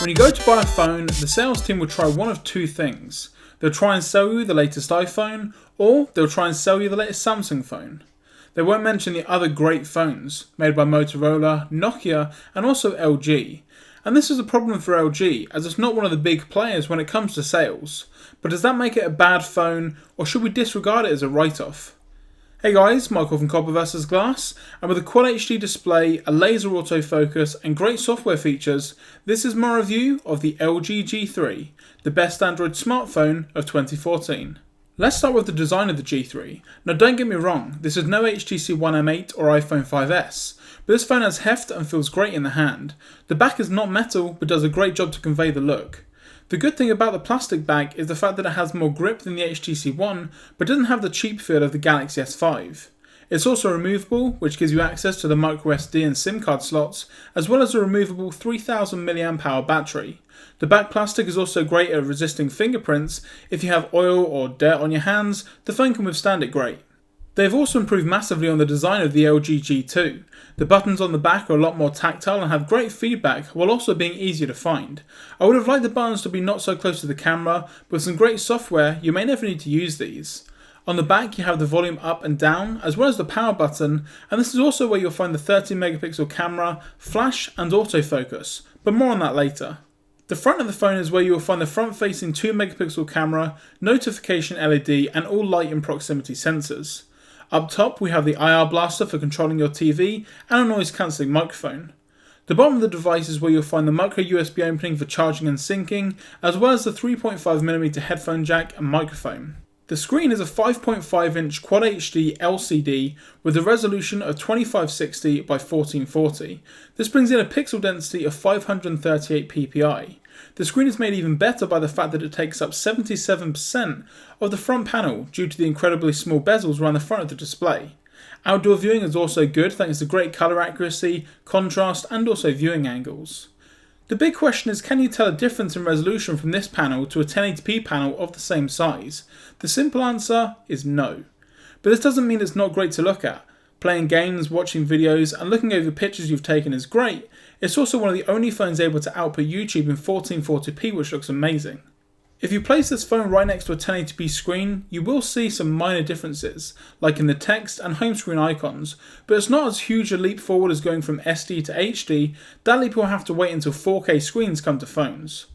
When you go to buy a phone, the sales team will try one of two things. They'll try and sell you the latest iPhone, or they'll try and sell you the latest Samsung phone. They won't mention the other great phones, made by Motorola, Nokia, and also LG. And this is a problem for LG, as it's not one of the big players when it comes to sales. But does that make it a bad phone, or should we disregard it as a write-off? Hey guys, Michael from Copper vs Glass, and with a QHD display, a laser autofocus, and great software features, this is my review of the LG G3, the best Android smartphone of 2014. Let's start with the design of the G3. Now don't get me wrong, this is no HTC One M8 or iPhone 5S, but this phone has heft and feels great in the hand. The back is not metal, but does a great job to convey the look. The good thing about the plastic bag is the fact that it has more grip than the HTC One, but doesn't have the cheap feel of the Galaxy S5. It's also removable, which gives you access to the microSD and SIM card slots, as well as a removable 3000 mAh battery. The back plastic is also great at resisting fingerprints. If you have oil or dirt on your hands, the phone can withstand it great. They've also improved massively on the design of the LG G2. The buttons on the back are a lot more tactile and have great feedback while also being easier to find. I would have liked the buttons to be not so close to the camera, but with some great software you may never need to use these. On the back you have the volume up and down as well as the power button, and this is also where you'll find the 13 megapixel camera, flash and autofocus, but more on that later. The front of the phone is where you will find the front-facing 2 megapixel camera, notification LED and all light and proximity sensors. Up top we have the IR blaster for controlling your TV and a noise cancelling microphone. The bottom of the device is where you'll find the micro USB opening for charging and syncing, as well as the 3.5mm headphone jack and microphone. The screen is a 5.5 inch Quad HD LCD with a resolution of 2560 by 1440. This brings in a pixel density of 538 ppi. The screen is made even better by the fact that it takes up 77% of the front panel due to the incredibly small bezels around the front of the display. Outdoor viewing is also good thanks to great colour accuracy, contrast and also viewing angles. The big question is, can you tell a difference in resolution from this panel to a 1080p panel of the same size? The simple answer is no. But this doesn't mean it's not great to look at. Playing games, watching videos and looking over pictures you've taken is great. It's also one of the only phones able to output YouTube in 1440p, which looks amazing. If you place this phone right next to a 1080p screen, you will see some minor differences, like in the text and home screen icons, but it's not as huge a leap forward as going from SD to HD. That leap will have to wait until 4K screens come to phones.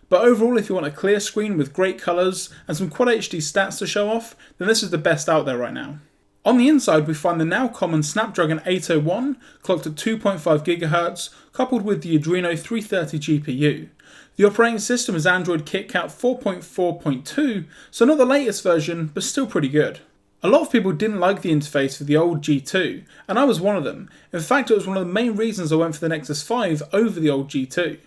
But overall, if you want a clear screen with great colours and some Quad HD stats to show off, then this is the best out there right now. On the inside we find the now common Snapdragon 801, clocked at 2.5 GHz, coupled with the Adreno 330 GPU. The operating system is Android KitKat 4.4.2, so not the latest version, but still pretty good. A lot of people didn't like the interface for the old G2, and I was one of them. In fact, it was one of the main reasons I went for the Nexus 5 over the old G2.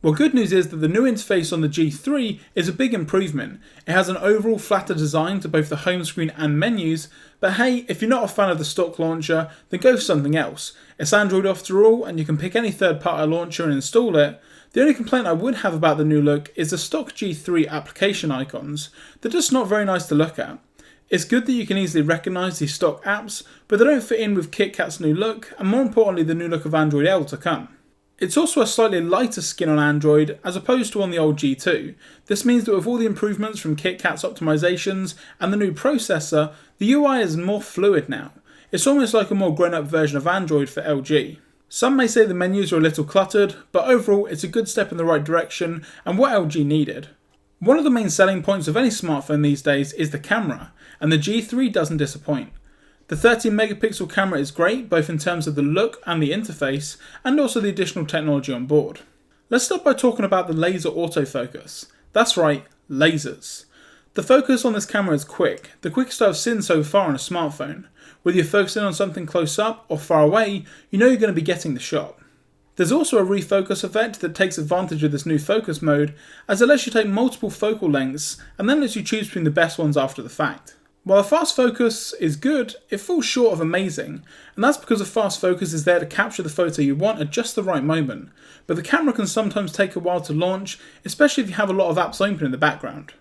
Well, good news is that the new interface on the G3 is a big improvement. It has an overall flatter design to both the home screen and menus, but hey, if you're not a fan of the stock launcher, then go for something else. It's Android after all, and you can pick any third-party launcher and install it. The only complaint I would have about the new look is the stock G3 application icons. They're just not very nice to look at. It's good that you can easily recognise these stock apps, but they don't fit in with KitKat's new look, and more importantly the new look of Android L to come. It's also a slightly lighter skin on Android as opposed to on the old G2. This means that with all the improvements from KitKat's optimizations and the new processor, the UI is more fluid now. It's almost like a more grown-up version of Android for LG. Some may say the menus are a little cluttered, but overall it's a good step in the right direction and what LG needed. One of the main selling points of any smartphone these days is the camera, and the G3 doesn't disappoint. The 13 megapixel camera is great, both in terms of the look and the interface, and also the additional technology on board. Let's start by talking about the laser autofocus. That's right, lasers. The focus on this camera is quick, the quickest I've seen so far on a smartphone. Whether you're focusing on something close up or far away, you know you're going to be getting the shot. There's also a refocus effect that takes advantage of this new focus mode, as it lets you take multiple focal lengths and then lets you choose between the best ones after the fact. While a fast focus is good, it falls short of amazing, and that's because a fast focus is there to capture the photo you want at just the right moment, but the camera can sometimes take a while to launch, especially if you have a lot of apps open in the background.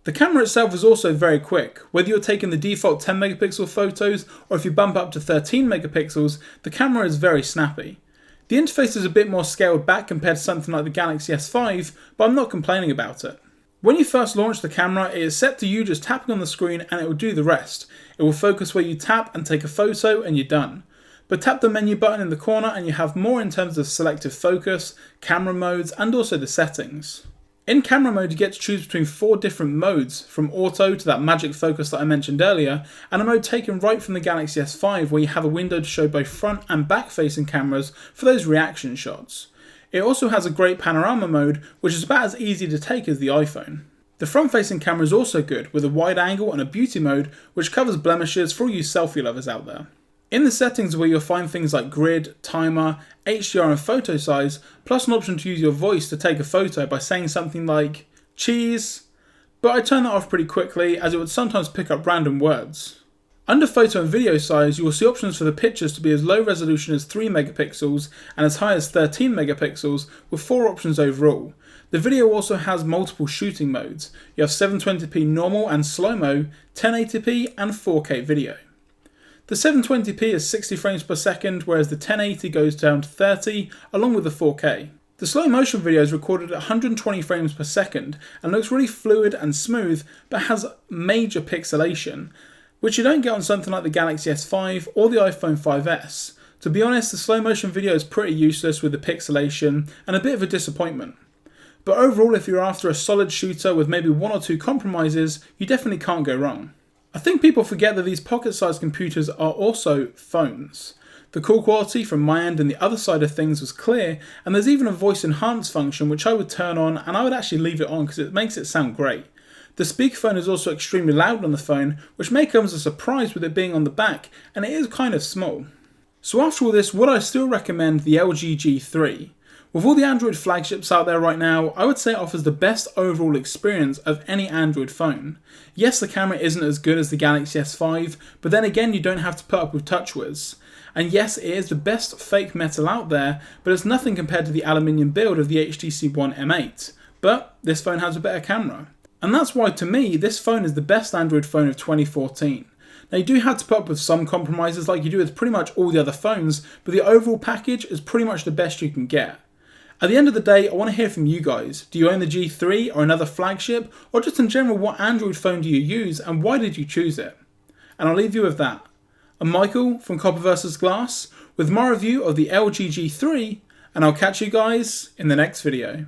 The camera itself is also very quick. Whether you're taking the default 10 megapixel photos or if you bump up to 13 megapixels, the camera is very snappy. The interface is a bit more scaled back compared to something like the Galaxy S5, but I'm not complaining about it. When you first launch the camera, it is set to you just tapping on the screen and it will do the rest. It will focus where you tap and take a photo and you're done. But tap the menu button in the corner and you have more in terms of selective focus, camera modes, and also the settings. In camera mode, you get to choose between 4 different modes, from auto to that magic focus that I mentioned earlier, and a mode taken right from the Galaxy S5 where you have a window to show both front and back facing cameras for those reaction shots. It also has a great panorama mode, which is about as easy to take as the iPhone. The front facing camera is also good, with a wide angle and a beauty mode, which covers blemishes for all you selfie lovers out there. In the settings where you'll find things like grid, timer, HDR and photo size, plus an option to use your voice to take a photo by saying something like, cheese, but I turn that off pretty quickly as it would sometimes pick up random words. Under photo and video size, you will see options for the pictures to be as low resolution as 3 megapixels and as high as 13 megapixels with 4 options overall. The video also has multiple shooting modes. You have 720p normal and slow-mo, 1080p and 4K video. The 720p is 60 frames per second, whereas the 1080 goes down to 30, along with the 4K. The slow motion video is recorded at 120 frames per second and looks really fluid and smooth, but has major pixelation, which you don't get on something like the Galaxy S5 or the iPhone 5S. To be honest, the slow motion video is pretty useless with the pixelation and a bit of a disappointment. But overall, if you're after a solid shooter with maybe 1 or 2 compromises, you definitely can't go wrong. I think people forget that these pocket-sized computers are also phones. The call quality from my end and the other side of things was clear, and there's even a voice enhance function which I would turn on, and I would actually leave it on because it makes it sound great. The speakerphone is also extremely loud on the phone, which may come as a surprise with it being on the back, and it is kind of small. So after all this, would I still recommend the LG G3? With all the Android flagships out there right now, I would say it offers the best overall experience of any Android phone. Yes, the camera isn't as good as the Galaxy S5, but then again you don't have to put up with TouchWiz. And yes, it is the best fake metal out there, but it's nothing compared to the aluminium build of the HTC One M8. But this phone has a better camera. And that's why, to me, this phone is the best Android phone of 2014. Now, you do have to put up with some compromises like you do with pretty much all the other phones, but the overall package is pretty much the best you can get. At the end of the day, I want to hear from you guys. Do you own the G3 or another flagship? Or just in general, what Android phone do you use and why did you choose it? And I'll leave you with that. I'm Michael from Copper vs Glass with my review of the LG G3, and I'll catch you guys in the next video.